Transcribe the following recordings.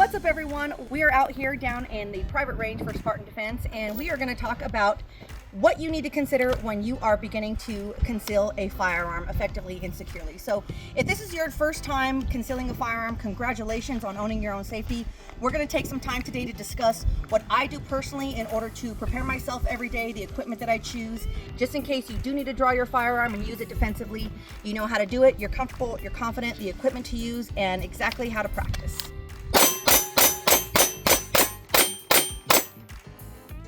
What's up, everyone? We are out here down in the private range for Spartan Defense, and we are going to talk about what you need to consider when you are beginning to conceal a firearm effectively and securely. So if this is your first time concealing a firearm, congratulations on owning your own safety. We're going to take some time today to discuss what I do personally in order to prepare myself every day, the equipment that I choose, just in case you do need to draw your firearm and use it defensively. You know how to do it, you're comfortable, you're confident, the equipment to use, and exactly how to practice.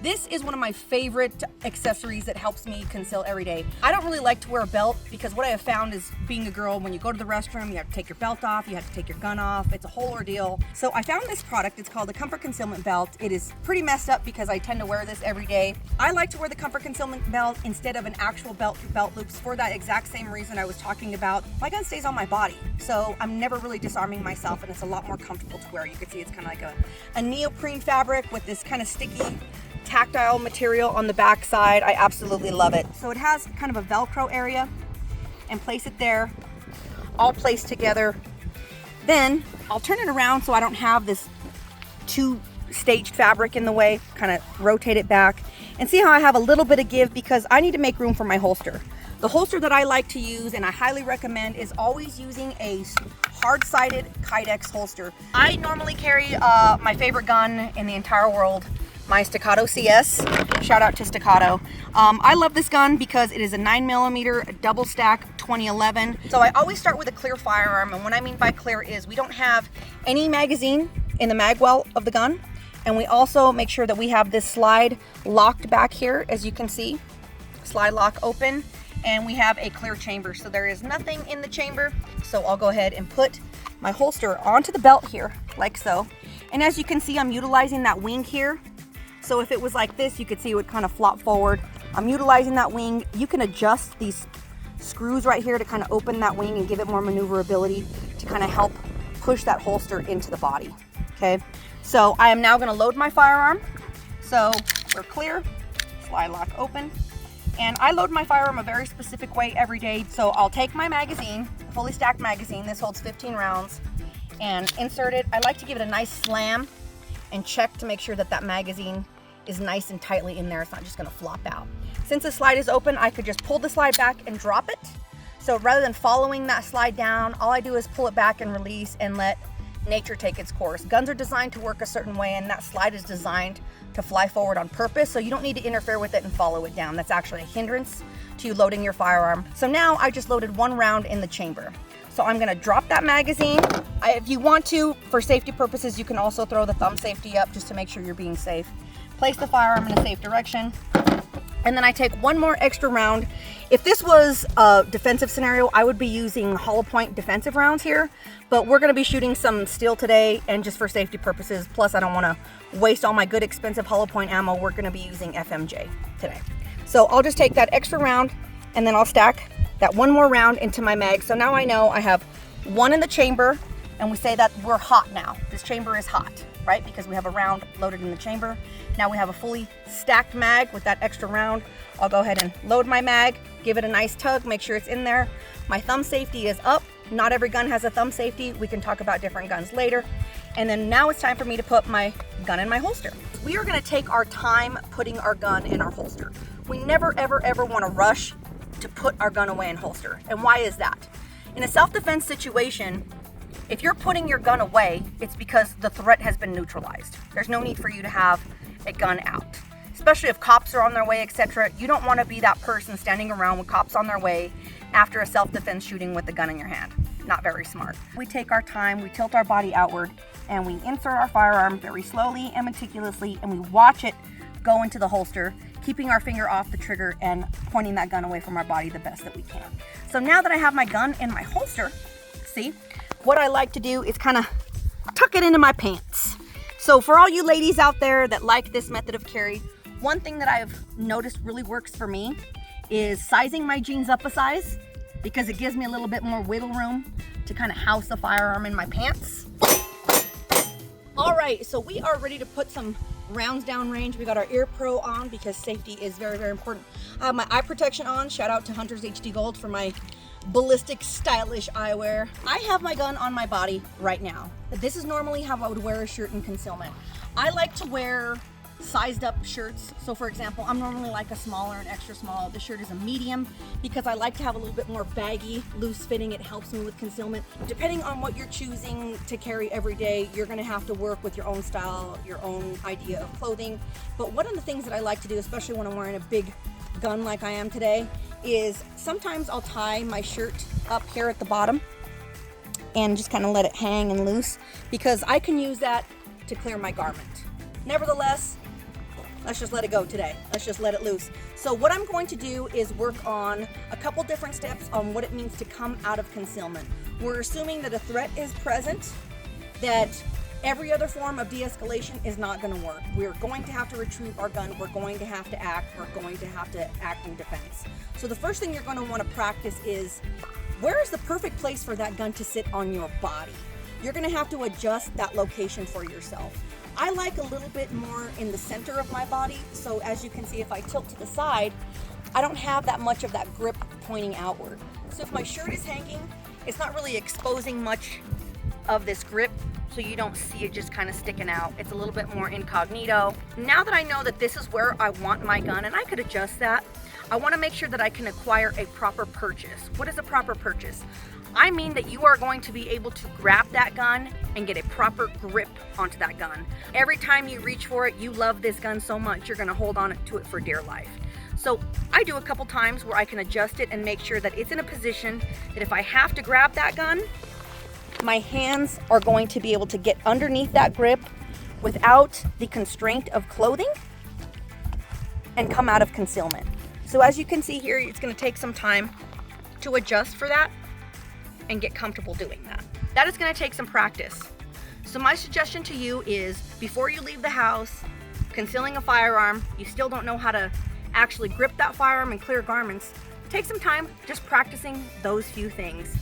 This is one of my favorite accessories that helps me conceal every day. I don't really like to wear a belt because what I have found is being a girl, when you go to the restroom, you have to take your belt off, you have to take your gun off. It's a whole ordeal. So I found this product. It's called the Comfort Concealment Belt. It is pretty messed up because I tend to wear this every day. I like to wear the Comfort Concealment Belt instead of an actual belt through belt loops for that exact same reason I was talking about. My gun stays on my body, so I'm never really disarming myself, and it's a lot more comfortable to wear. You can see it's kind of like a neoprene fabric with this kind of sticky tactile material on the back side. I absolutely love it. So it has kind of a Velcro area, and place it there, all placed together. Then I'll turn it around so I don't have this two-staged fabric in the way, kind of rotate it back, and see how I have a little bit of give because I need to make room for my holster. The holster that I like to use, and I highly recommend, is always using a hard-sided Kydex holster. I normally carry my favorite gun in the entire world, my Staccato CS. Shout out to Staccato. I love this gun because it is a 9mm double stack 2011. So I always start with a clear firearm, and what I mean by clear is we don't have any magazine in the mag well of the gun, and we also make sure that we have this slide locked back here, as you can see, slide lock open, and we have a clear chamber, so there is nothing in the chamber. So I'll go ahead and put my holster onto the belt here, like so, and as you can see, I'm utilizing that wing here. So if it was like this, you could see it would kind of flop forward. I'm utilizing that wing. You can adjust these screws right here to kind of open that wing and give it more maneuverability to kind of help push that holster into the body, okay? So I am now gonna load my firearm. So we're clear, slide lock open. And I load my firearm a very specific way every day. So I'll take my magazine, fully stacked magazine, this holds 15 rounds, and insert it. I like to give it a nice slam and check to make sure that that magazine is nice and tightly in there. It's not just gonna flop out. Since the slide is open, I could just pull the slide back and drop it. So rather than following that slide down, all I do is pull it back and release and let nature take its course. Guns are designed to work a certain way, and that slide is designed to fly forward on purpose, so you don't need to interfere with it and follow it down. That's actually a hindrance to you loading your firearm. So now I just loaded one round in the chamber. So I'm gonna drop that magazine. If you want to, for safety purposes, you can also throw the thumb safety up just to make sure you're being safe. Place the firearm in a safe direction. And then I take one more extra round. If this was a defensive scenario, I would be using hollow point defensive rounds here, but we're gonna be shooting some steel today, and just for safety purposes, plus I don't wanna waste all my good expensive hollow point ammo, we're gonna be using FMJ today. So I'll just take that extra round, and then I'll stack that one more round into my mag. So now I know I have one in the chamber, and we say that we're hot now. This chamber is hot, right? Because we have a round loaded in the chamber. Now we have a fully stacked mag with that extra round. I'll go ahead and load my mag, give it a nice tug, make sure it's in there. My thumb safety is up. Not every gun has a thumb safety. We can talk about different guns later. And then now it's time for me to put my gun in my holster. We are gonna take our time putting our gun in our holster. We never, ever, ever wanna rush to put our gun away in holster. And why is that? In a self-defense situation, if you're putting your gun away, it's because the threat has been neutralized. There's no need for you to have a gun out, especially if cops are on their way, etc. You don't want to be that person standing around with cops on their way after a self-defense shooting with a gun in your hand. Not very smart. We take our time, we tilt our body outward, and we insert our firearm very slowly and meticulously, and we watch it go into the holster, keeping our finger off the trigger and pointing that gun away from our body the best that we can. So now that I have my gun in my holster, see, what I like to do is kind of tuck it into my pants. So for all you ladies out there that like this method of carry, one thing that I've noticed really works for me is sizing my jeans up a size, because it gives me a little bit more wiggle room to kind of house the firearm in my pants. All right, so we are ready to put some rounds down range. We got our ear pro on because safety is very, very important. I have my eye protection on. Shout out to Hunter's HD Gold for my ballistic stylish eyewear. I have my gun on my body right now. This is normally how I would wear a shirt in concealment. I like to wear sized up shirts. So for example, I'm normally like a small or an extra small. This shirt is a medium because I like to have a little bit more baggy, loose fitting. It helps me with concealment. Depending on what you're choosing to carry every day, you're gonna have to work with your own style, your own idea of clothing. But one of the things that I like to do, especially when I'm wearing a big gun like I am today, is sometimes I'll tie my shirt up here at the bottom and just kind of let it hang and loose because I can use that to clear my garment. Nevertheless, let's just let it go today. Let's just let it loose. So what I'm going to do is work on a couple different steps on what it means to come out of concealment. We're assuming that a threat is present, that every other form of de-escalation is not going to work. We're going to have to retrieve our gun. We're going to have to act. We're going to have to act in defense. So the first thing you're going to want to practice is, where is the perfect place for that gun to sit on your body? You're going to have to adjust that location for yourself. I like a little bit more in the center of my body, so as you can see, if I tilt to the side, I don't have that much of that grip pointing outward. So if my shirt is hanging, it's not really exposing much of this grip, so you don't see it just kind of sticking out. It's a little bit more incognito. Now that I know that this is where I want my gun, and I could adjust that, I want to make sure that I can acquire a proper purchase. What is a proper purchase? I mean that you are going to be able to grab that gun and get a proper grip onto that gun. Every time you reach for it, you love this gun so much, you're going to hold on to it for dear life. So I do a couple times where I can adjust it and make sure that it's in a position that if I have to grab that gun, my hands are going to be able to get underneath that grip without the constraint of clothing and come out of concealment. So as you can see here, it's going to take some time to adjust for that and get comfortable doing that. That is going to take some practice. So my suggestion to you is, before you leave the house, concealing a firearm, you still don't know how to actually grip that firearm and clear garments, take some time just practicing those few things.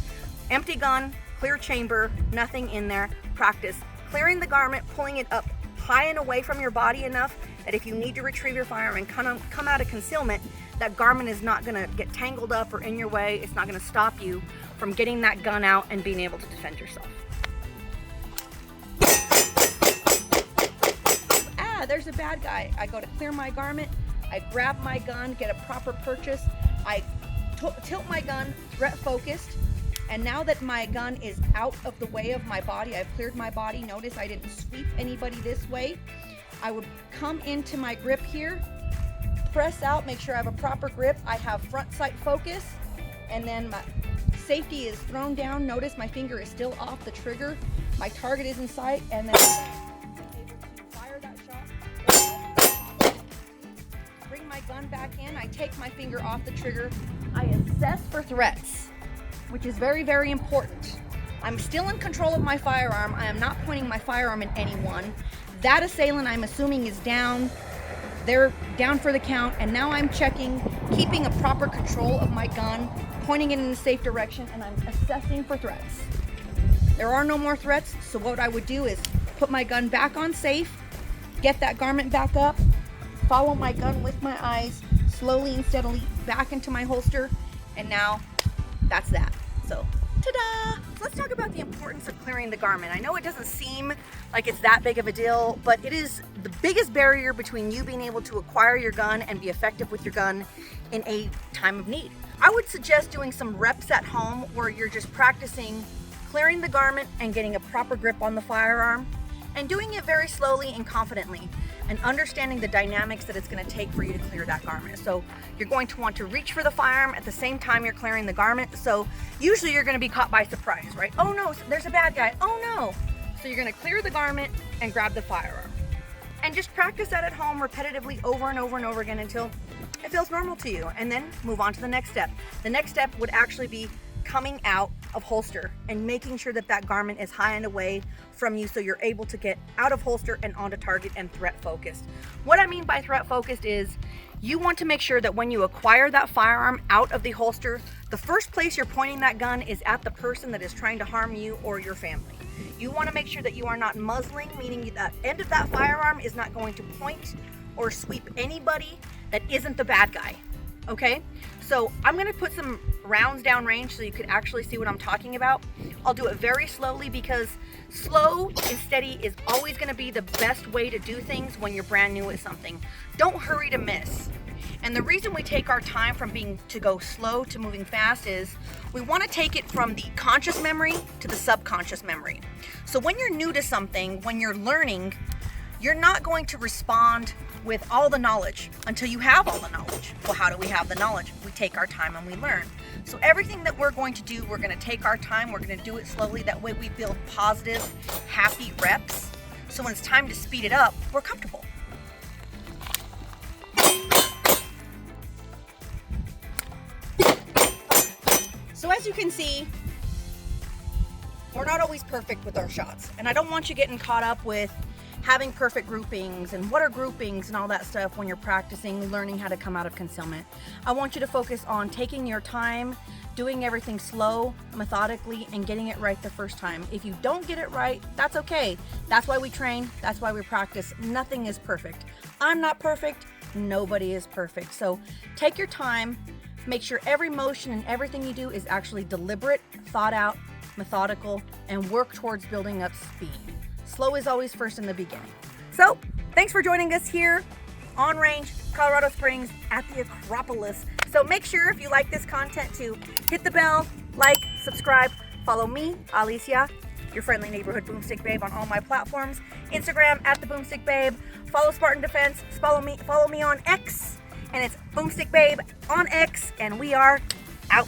Empty gun, clear chamber, nothing in there. Practice clearing the garment, pulling it up high and away from your body enough that if you need to retrieve your firearm and come out of concealment, that garment is not going to get tangled up or in your way. It's not going to stop you from getting that gun out and being able to defend yourself. There's a bad guy. I go to clear my garment, I grab my gun, get a proper purchase, I tilt my gun threat focused, and now that my gun is out of the way of my body, I've cleared my body. Notice I didn't sweep anybody this way. I would come into my grip here, press out, make sure I have a proper grip. I have front sight focus, and then my safety is thrown down. Notice my finger is still off the trigger. My target is in sight, and then I'm able to fire that shot. Bring my gun back in. I take my finger off the trigger. I assess for threats, which is very, very important. I'm still in control of my firearm. I am not pointing my firearm at anyone. That assailant, I'm assuming, is down. They're down for the count, and now I'm checking, keeping a proper control of my gun, pointing it in a safe direction, and I'm assessing for threats. There are no more threats, so what I would do is put my gun back on safe, get that garment back up, follow my gun with my eyes, slowly and steadily back into my holster, and now that's that. So, ta-da! So let's talk about the importance of clearing the garment. I know it doesn't seem like it's that big of a deal, but it is the biggest barrier between you being able to acquire your gun and be effective with your gun in a time of need. I would suggest doing some reps at home where you're just practicing clearing the garment and getting a proper grip on the firearm, and doing it very slowly and confidently, and understanding the dynamics that it's going to take for you to clear that garment. So you're going to want to reach for the firearm at the same time you're clearing the garment. So usually you're going to be caught by surprise, right? Oh no, there's a bad guy. Oh no. So you're going to clear the garment and grab the firearm. And just practice that at home repetitively over and over and over again until it feels normal to you, and then move on to the next step. The next step would actually be coming out of holster and making sure that that garment is high and away from you so you're able to get out of holster and onto target and threat focused. What I mean by threat focused is you want to make sure that when you acquire that firearm out of the holster, the first place you're pointing that gun is at the person that is trying to harm you or your family. You want to make sure that you are not muzzling, meaning that end of that firearm is not going to point or sweep anybody that isn't the bad guy. okay? So I'm gonna put some rounds down range so you can actually see what I'm talking about. I'll do it very slowly because slow and steady is always gonna be the best way to do things when you're brand new at something. Don't hurry to miss. And the reason we take our time from to go slow to moving fast is we want to take it from the conscious memory to the subconscious memory. So when you're new to something, when you're learning, you're not going to respond with all the knowledge until you have all the knowledge. Well, how do we have the knowledge? We take our time and we learn. So everything that we're going to do, we're going to take our time, we're going to do it slowly. That way we build positive, happy reps. So when it's time to speed it up, we're comfortable. So as you can see, we're not always perfect with our shots. And I don't want you getting caught up with having perfect groupings and what are groupings and all that stuff when you're practicing, learning how to come out of concealment. I want you to focus on taking your time, doing everything slow, methodically, and getting it right the first time. If you don't get it right, that's okay. That's why we train, that's why we practice. Nothing is perfect. I'm not perfect, nobody is perfect. So take your time, make sure every motion and everything you do is actually deliberate, thought out, methodical, and work towards building up speed. Slow is always first in the beginning. So, thanks for joining us here on range, Colorado Springs at the Acropolis. So make sure if you like this content to hit the bell, like, subscribe, follow me, Alicia, your friendly neighborhood Boomstick Babe on all my platforms. Instagram at the Boomstick Babe. Follow Spartan Defense. Follow me on X. And it's Boomstick Babe on X. And we are out.